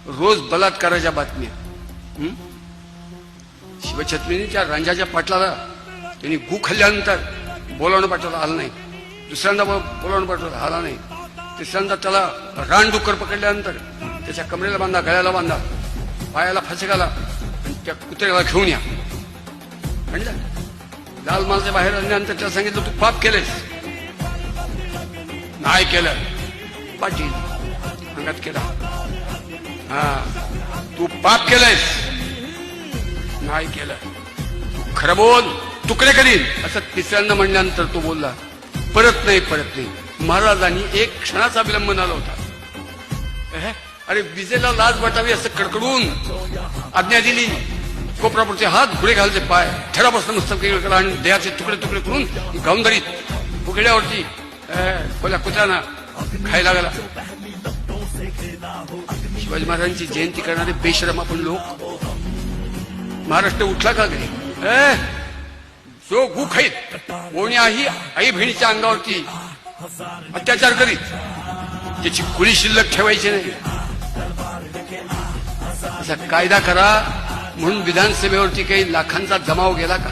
रोज बलात्काराच्या बातम्या. शिवछत्रपतींनी त्या रांजाच्या पाटलाला त्यांनी गु खाल्ल्यानंतर बोलावणं पाठवलं, आलं नाही. दुसऱ्यांदा बोलावणं पाठवलं, आला नाही. तिसऱ्यांदा त्याला रानडुक्कर पकडल्यानंतर त्याच्या कमरेला बांधा, गळ्याला बांधा, पायाला फाशी घाला आणि त्या कुत्र्याला घेऊन या म्हणलं. लाल मालच्या बाहेर आणल्यानंतर त्याला सांगितलं तू पाप केलंयस. नाही केलं. पाटील अंगात केला. तू पाप केलंयस. नाही केलं. खरं बोल, तुकडे करीन असं तिसऱ्यांदा म्हणल्यानंतर तो बोलला परत नाही, परत नाही. महाराजांनी एक क्षणाचा विलंब आला होता. अरे विजेला लाज वाटावी असं कडकडून आज्ञा दिली. कोपरापुरचे हात, घोडे घालचे पाय, ठरापासून मस्तक केला आणि देहाचे तुकडे तुकडे करून गावंदारीत उघड्यावरती कोल्या कुत्र्यांना खायला लागला. शिवाजी महाराजांची जयंती करणारे बेशरम आपण लोक. महाराष्ट्र उठला का घरी? जो गु खाईत कोण्याही आई बहिणीच्या अंगावरती अत्याचार करीत त्याची कुळी शिल्लक ठेवायची नाही असा कायदा करा म्हणून विधानसभेवरती काही लाखांचा जमाव गेला का?